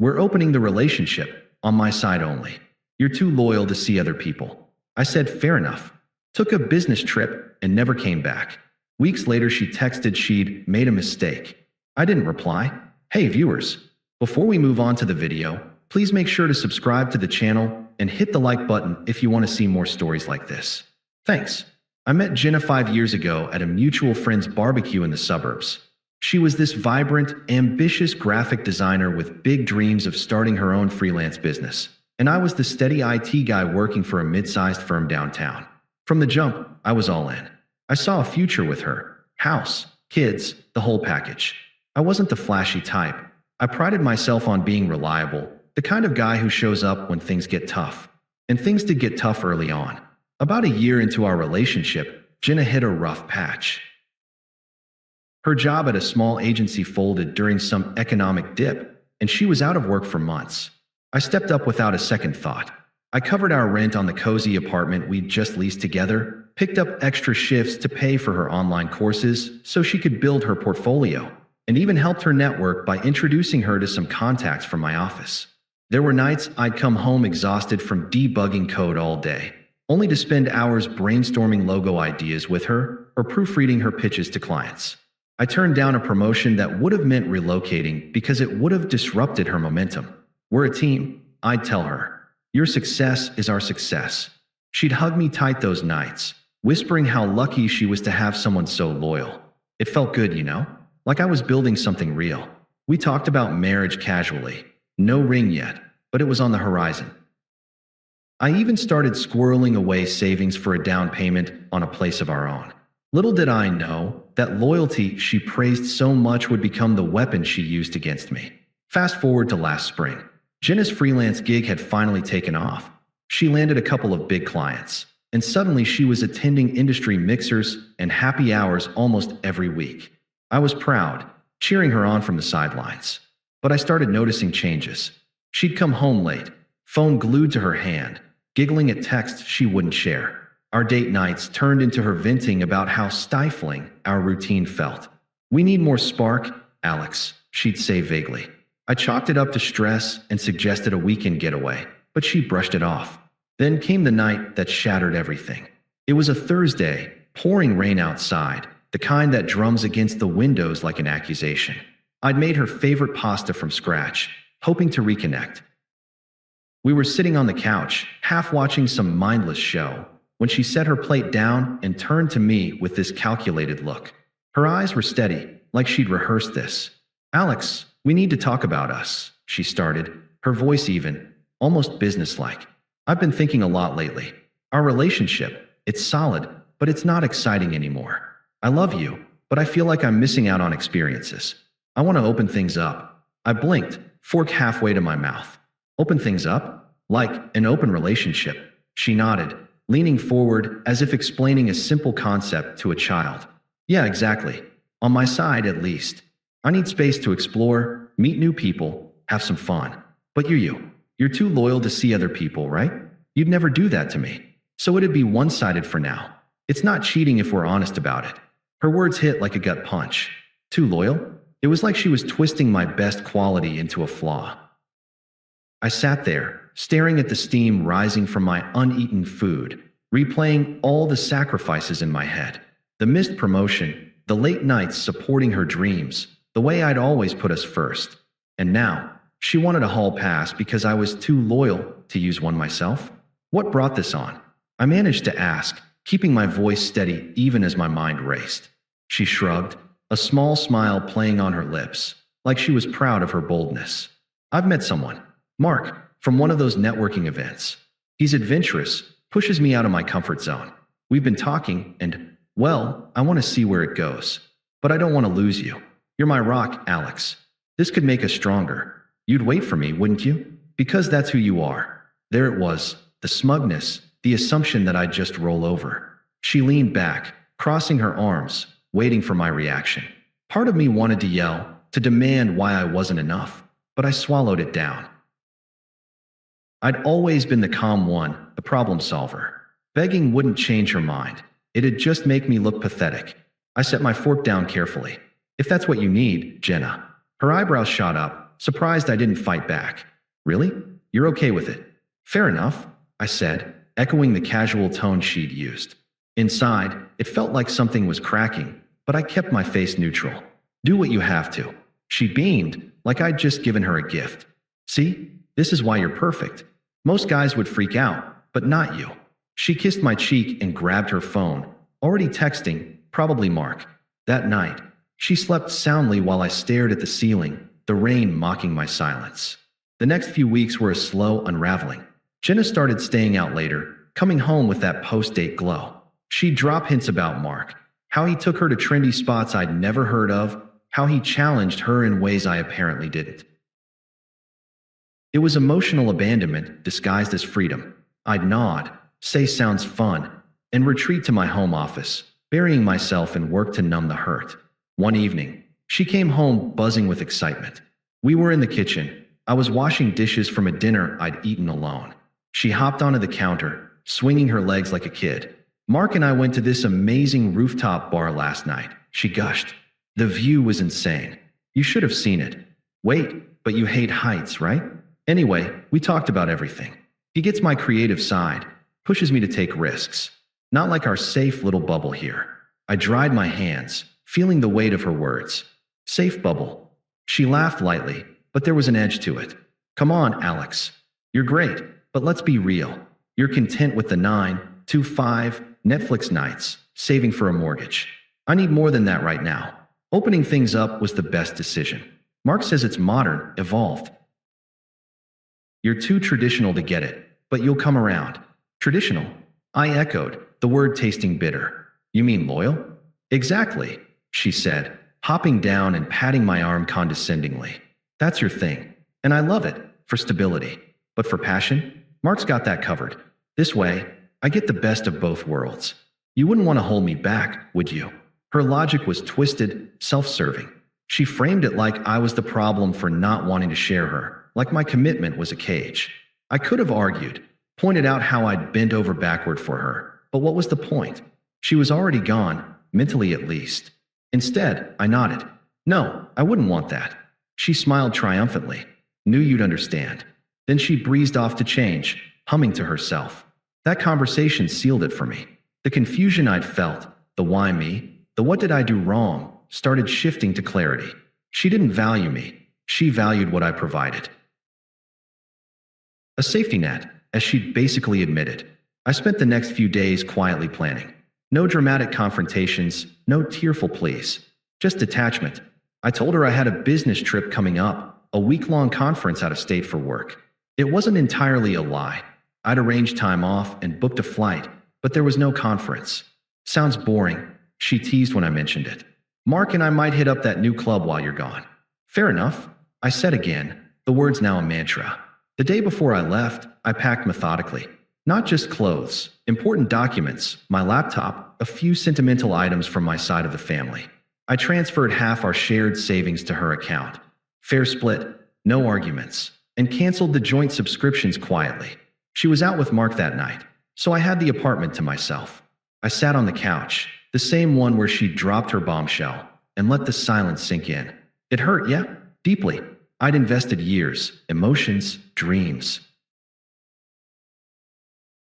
We're opening the relationship, on my side only. You're too loyal to see other people. I said, fair enough. Took a business trip and never came back. Weeks later, she texted she'd made a mistake. I didn't reply. Hey viewers, before we move on to the video, please make sure to subscribe to the channel and hit the like button if you want to see more stories like this. Thanks. I met Jenna 5 years ago at a mutual friend's barbecue in the suburbs. She was this vibrant, ambitious graphic designer with big dreams of starting her own freelance business, and I was the steady IT guy working for a mid-sized firm downtown. From the jump, I was all in. I saw a future with her. House, kids, the whole package. I wasn't the flashy type. I prided myself on being reliable, the kind of guy who shows up when things get tough. And things did get tough early on. About a year into our relationship, Jenna hit a rough patch. Her job at a small agency folded during some economic dip, and she was out of work for months. I stepped up without a second thought. I covered our rent on the cozy apartment we'd just leased together, picked up extra shifts to pay for her online courses so she could build her portfolio, and even helped her network by introducing her to some contacts from my office. There were nights I'd come home exhausted from debugging code all day, only to spend hours brainstorming logo ideas with her or proofreading her pitches to clients. I turned down a promotion that would have meant relocating because it would have disrupted her momentum. We're a team, I'd tell her. Your success is our success. She'd hug me tight those nights, whispering how lucky she was to have someone so loyal. It felt good, you know? Like I was building something real. We talked about marriage casually. No ring yet, but it was on the horizon. I even started squirreling away savings for a down payment on a place of our own. Little did I know that loyalty she praised so much would become the weapon she used against me. Fast forward to last spring. Jenna's freelance gig had finally taken off. She landed a couple of big clients, and suddenly she was attending industry mixers and happy hours almost every week. I was proud, cheering her on from the sidelines. But I started noticing changes. She'd come home late, phone glued to her hand, giggling at texts she wouldn't share. Our date nights turned into her venting about how stifling our routine felt. We need more spark, Alex, she'd say vaguely. I chalked it up to stress and suggested a weekend getaway, but she brushed it off. Then came the night that shattered everything. It was a Thursday, pouring rain outside, the kind that drums against the windows like an accusation. I'd made her favorite pasta from scratch, hoping to reconnect. We were sitting on the couch, half watching some mindless show, when she set her plate down and turned to me with this calculated look. Her eyes were steady, like she'd rehearsed this. Alex, we need to talk about us, she started, her voice even, almost businesslike. I've been thinking a lot lately. Our relationship, it's solid, but it's not exciting anymore. I love you, but I feel like I'm missing out on experiences. I want to open things up. I blinked, fork halfway to my mouth. Open things up? Like an open relationship. She nodded, leaning forward as if explaining a simple concept to a child. Yeah, exactly. On my side, at least. I need space to explore, meet new people, have some fun. But you're too loyal to see other people, right? You'd never do that to me. So it'd be one-sided for now. It's not cheating if we're honest about it. Her words hit like a gut punch. Too loyal? It was like she was twisting my best quality into a flaw. I sat there, staring at the steam rising from my uneaten food, replaying all the sacrifices in my head. The missed promotion, the late nights supporting her dreams, the way I'd always put us first. And now, she wanted a hall pass because I was too loyal to use one myself? What brought this on? I managed to ask, keeping my voice steady even as my mind raced. She shrugged, a small smile playing on her lips, like she was proud of her boldness. I've met someone, Mark, from one of those networking events. He's adventurous, pushes me out of my comfort zone. We've been talking, and, well, I want to see where it goes. But I don't want to lose you. You're my rock, Alex. This could make us stronger. You'd wait for me, wouldn't you? Because that's who you are. There it was, the smugness, the assumption that I'd just roll over. She leaned back, crossing her arms, waiting for my reaction. Part of me wanted to yell, to demand why I wasn't enough, but I swallowed it down. I'd always been the calm one, the problem solver. Begging wouldn't change her mind. It'd just make me look pathetic. I set my fork down carefully. If that's what you need, Jenna. Her eyebrows shot up, surprised I didn't fight back. Really? You're okay with it? Fair enough, I said, echoing the casual tone she'd used. Inside, it felt like something was cracking, but I kept my face neutral. Do what you have to. She beamed, like I'd just given her a gift. See? This is why you're perfect. Most guys would freak out, but not you. She kissed my cheek and grabbed her phone, already texting, probably Mark. That night, she slept soundly while I stared at the ceiling, the rain mocking my silence. The next few weeks were a slow unraveling. Jenna started staying out later, coming home with that post-date glow. She'd drop hints about Mark, how he took her to trendy spots I'd never heard of, how he challenged her in ways I apparently didn't. It was emotional abandonment disguised as freedom. I'd nod, say sounds fun, and retreat to my home office, burying myself in work to numb the hurt. One evening, she came home buzzing with excitement. We were in the kitchen. I was washing dishes from a dinner I'd eaten alone. She hopped onto the counter, swinging her legs like a kid. Mark and I went to this amazing rooftop bar last night, she gushed. The view was insane. You should have seen it. Wait, but you hate heights, right? Anyway, we talked about everything. He gets my creative side, pushes me to take risks. Not like our safe little bubble here. I dried my hands, feeling the weight of her words. Safe bubble. She laughed lightly, but there was an edge to it. Come on, Alex. You're great, but let's be real. You're content with the 9 to 5 Netflix nights, saving for a mortgage. I need more than that right now. Opening things up was the best decision. Mark says it's modern, evolved. You're too traditional to get it, but you'll come around. Traditional? I echoed, the word tasting bitter. You mean loyal? Exactly, she said, hopping down and patting my arm condescendingly. That's your thing, and I love it, for stability. But for passion, Mark's got that covered. This way, I get the best of both worlds. You wouldn't want to hold me back, would you? Her logic was twisted, self-serving. She framed it like I was the problem for not wanting to share her, like my commitment was a cage. I could have argued, pointed out how I'd bent over backward for her, but what was the point? She was already gone, mentally at least. Instead, I nodded. No, I wouldn't want that. She smiled triumphantly. Knew you'd understand. Then she breezed off to change, humming to herself. That conversation sealed it for me. The confusion I'd felt, the why me, the what did I do wrong, started shifting to clarity. She didn't value me. She valued what I provided. A safety net, as she'd basically admitted. I spent the next few days quietly planning. No dramatic confrontations, no tearful pleas. Just detachment. I told her I had a business trip coming up, a week-long conference out of state for work. It wasn't entirely a lie. I'd arranged time off and booked a flight, but there was no conference. Sounds boring, she teased when I mentioned it. Mark and I might hit up that new club while you're gone. Fair enough, I said again, the words now a mantra. The day before I left, I packed methodically. Not just clothes, important documents, my laptop, a few sentimental items from my side of the family. I transferred half our shared savings to her account. Fair split, no arguments, and canceled the joint subscriptions quietly. She was out with Mark that night, so I had the apartment to myself. I sat on the couch, the same one where she dropped her bombshell, and let the silence sink in. It hurt, yeah? Deeply. I'd invested years, emotions, dreams.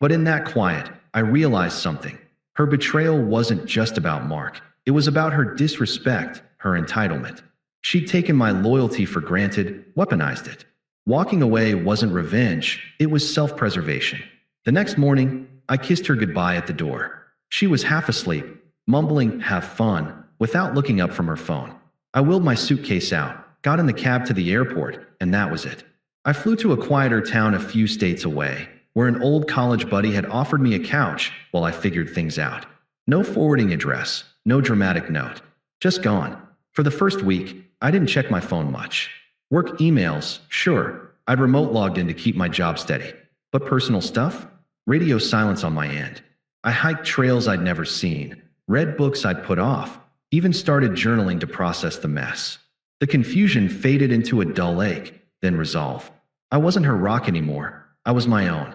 But in that quiet, I realized something. Her betrayal wasn't just about Mark. It was about her disrespect, her entitlement. She'd taken my loyalty for granted, weaponized it. Walking away wasn't revenge, it was self-preservation. The next morning, I kissed her goodbye at the door. She was half asleep, mumbling, "Have fun," without looking up from her phone. I wheeled my suitcase out, got in the cab to the airport, and that was it. I flew to a quieter town a few states away, where an old college buddy had offered me a couch while I figured things out. No forwarding address, no dramatic note. Just gone. For the first week, I didn't check my phone much. Work emails, sure. I'd remote logged in to keep my job steady. But personal stuff? Radio silence on my end. I hiked trails I'd never seen, read books I'd put off, even started journaling to process the mess. The confusion faded into a dull ache, then resolve. I wasn't her rock anymore. I was my own.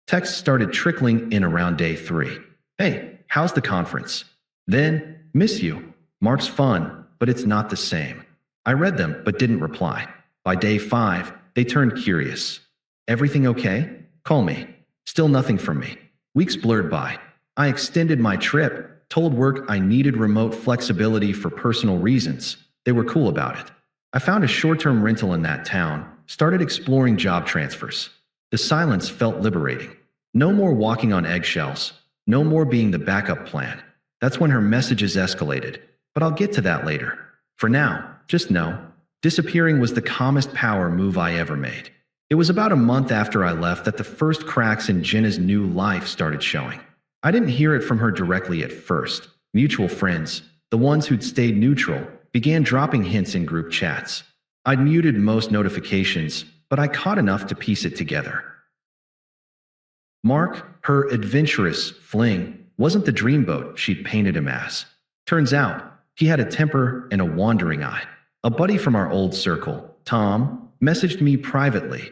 Texts started trickling in around day 3. Hey, how's the conference? Then, miss you. Mark's fun, but it's not the same. I read them but didn't reply. By day 5, they turned curious. Everything okay? Call me. Still nothing from me. Weeks blurred by. I extended my trip, told work I needed remote flexibility for personal reasons. They were cool about it. I found a short-term rental in that town, started exploring job transfers. The silence felt liberating. No more walking on eggshells. No more being the backup plan. That's when her messages escalated. But I'll get to that later. For now, just know, disappearing was the calmest power move I ever made. It was about a month after I left that the first cracks in Jenna's new life started showing. I didn't hear it from her directly at first. Mutual friends, the ones who'd stayed neutral, began dropping hints in group chats. I'd muted most notifications, but I caught enough to piece it together. Mark, her adventurous fling, wasn't the dreamboat she'd painted him as. Turns out, he had a temper and a wandering eye. A buddy from our old circle, Tom, messaged me privately.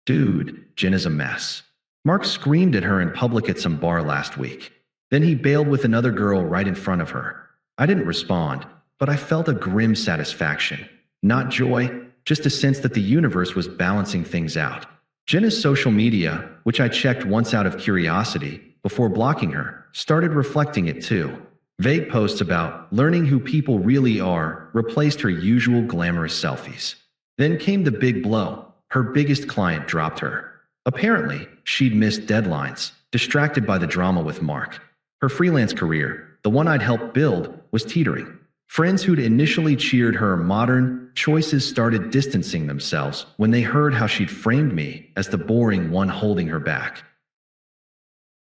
Dude, Jenna's a mess. Mark screamed at her in public at some bar last week. Then he bailed with another girl right in front of her. I didn't respond, but I felt a grim satisfaction. Not joy, just a sense that the universe was balancing things out. Jenna's social media, which I checked once out of curiosity before blocking her, started reflecting it too. Vague posts about learning who people really are replaced her usual glamorous selfies. Then came the big blow. Her biggest client dropped her. Apparently, she'd missed deadlines, distracted by the drama with Mark. Her freelance career, the one I'd helped build, was teetering. Friends who'd initially cheered her modern choices started distancing themselves when they heard how she'd framed me as the boring one holding her back.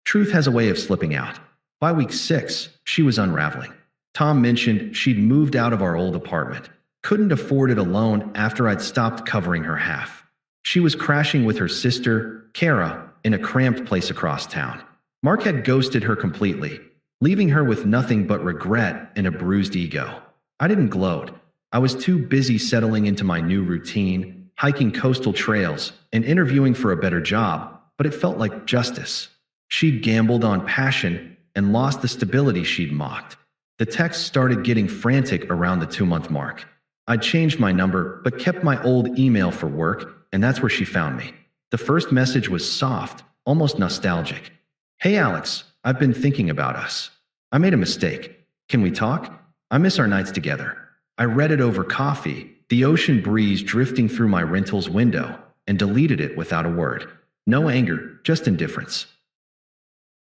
Truth has a way of slipping out. By week 6, she was unraveling. Tom mentioned she'd moved out of our old apartment, couldn't afford it alone after I'd stopped covering her half. She was crashing with her sister, Kara, in a cramped place across town. Mark had ghosted her completely, leaving her with nothing but regret and a bruised ego. I didn't gloat. I was too busy settling into my new routine, hiking coastal trails, and interviewing for a better job, but it felt like justice. She'd gambled on passion and lost the stability she'd mocked. The texts started getting frantic around the 2-month mark. I'd changed my number, but kept my old email for work, and that's where she found me. The first message was soft, almost nostalgic. Hey Alex, I've been thinking about us. I made a mistake. Can we talk? I miss our nights together. I read it over coffee, the ocean breeze drifting through my rental's window, and deleted it without a word. No anger, just indifference.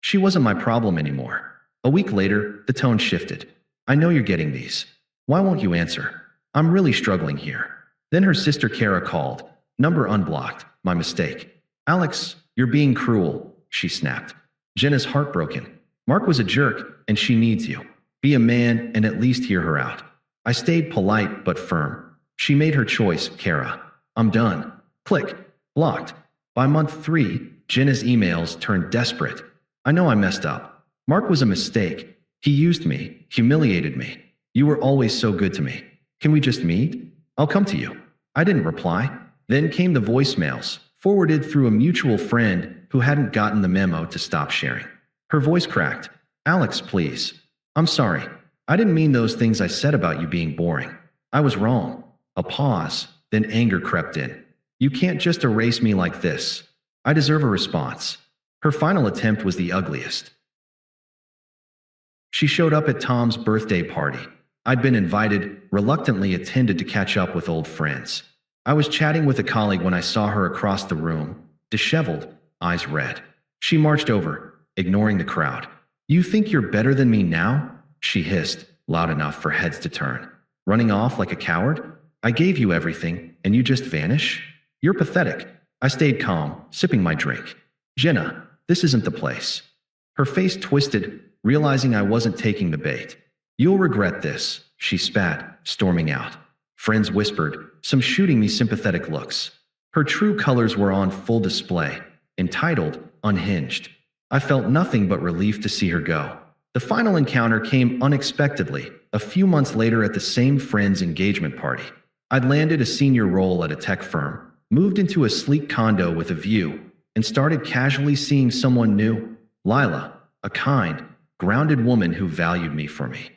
She wasn't my problem anymore. A week later, the tone shifted. I know you're getting these. Why won't you answer? I'm really struggling here. Then her sister Kara called. Number unblocked. My mistake. Alex, you're being cruel, she snapped. Jenna's heartbroken. Mark was a jerk, and she needs you. Be a man and at least hear her out. I stayed polite but firm. She made her choice, Kara. I'm done. Click. Blocked. By month 3, Jenna's emails turned desperate. I know I messed up. Mark was a mistake. He used me, humiliated me. You were always so good to me. Can we just meet? I'll come to you. I didn't reply. Then came the voicemails, forwarded through a mutual friend who hadn't gotten the memo to stop sharing. Her voice cracked. Alex, please. I'm sorry. I didn't mean those things I said about you being boring. I was wrong. A pause, then anger crept in. You can't just erase me like this. I deserve a response. Her final attempt was the ugliest. She showed up at Tom's birthday party. I'd been invited, reluctantly attended to catch up with old friends. I was chatting with a colleague when I saw her across the room, disheveled, eyes red. She marched over, ignoring the crowd. You think you're better than me now? She hissed, loud enough for heads to turn. Running off like a coward? I gave you everything, and you just vanish? You're pathetic. I stayed calm, sipping my drink. Jenna, this isn't the place. Her face twisted, realizing I wasn't taking the bait. You'll regret this, she spat, storming out. Friends whispered, some shooting me sympathetic looks. Her true colors were on full display, entitled, Unhinged. I felt nothing but relief to see her go. The final encounter came unexpectedly, a few months later at the same friend's engagement party. I'd landed a senior role at a tech firm, moved into a sleek condo with a view, and started casually seeing someone new, Lila, a kind, grounded woman who valued me for me.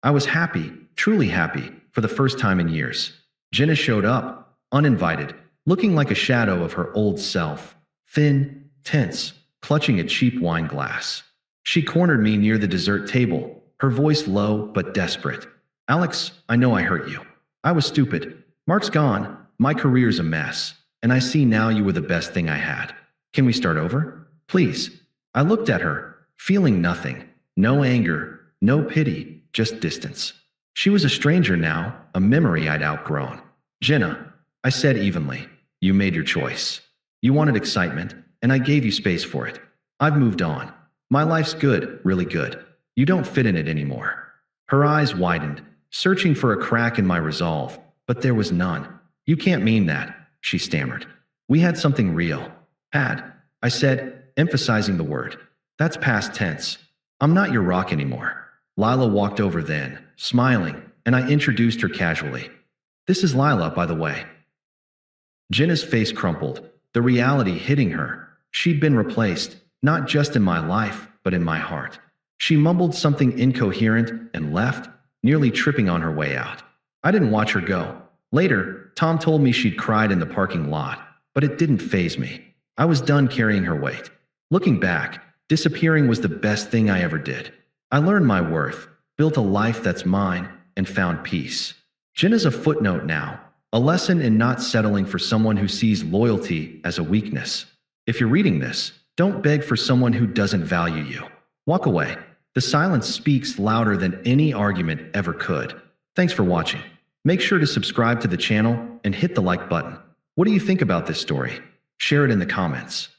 I was happy, truly happy, for the first time in years. Jenna showed up, uninvited, looking like a shadow of her old self, thin, tense, clutching a cheap wine glass. She cornered me near the dessert table, her voice low but desperate. "Alex, I know I hurt you. I was stupid. Mark's gone, my career's a mess, and I see now you were the best thing I had. Can we start over? Please." I looked at her, feeling nothing. No anger, no pity, just distance. She was a stranger now, a memory I'd outgrown. "Jenna," I said evenly, "you made your choice. You wanted excitement, and I gave you space for it. I've moved on. My life's good, really good. You don't fit in it anymore." Her eyes widened, searching for a crack in my resolve, but there was none. "You can't mean that," she stammered. "We had something real." "Had," I said, emphasizing the word. "That's past tense. I'm not your rock anymore." Lila walked over then, smiling, and I introduced her casually. "This is Lila, by the way." Jenna's face crumpled, the reality hitting her. She'd been replaced, not just in my life, but in my heart. She mumbled something incoherent and left, nearly tripping on her way out. I didn't watch her go. Later, Tom told me she'd cried in the parking lot, but it didn't faze me. I was done carrying her weight. Looking back, disappearing was the best thing I ever did. I learned my worth, built a life that's mine, and found peace. Jenna's a footnote now, a lesson in not settling for someone who sees loyalty as a weakness. If you're reading this, don't beg for someone who doesn't value you. Walk away. The silence speaks louder than any argument ever could. Thanks for watching. Make sure to subscribe to the channel and hit the like button. What do you think about this story? Share it in the comments.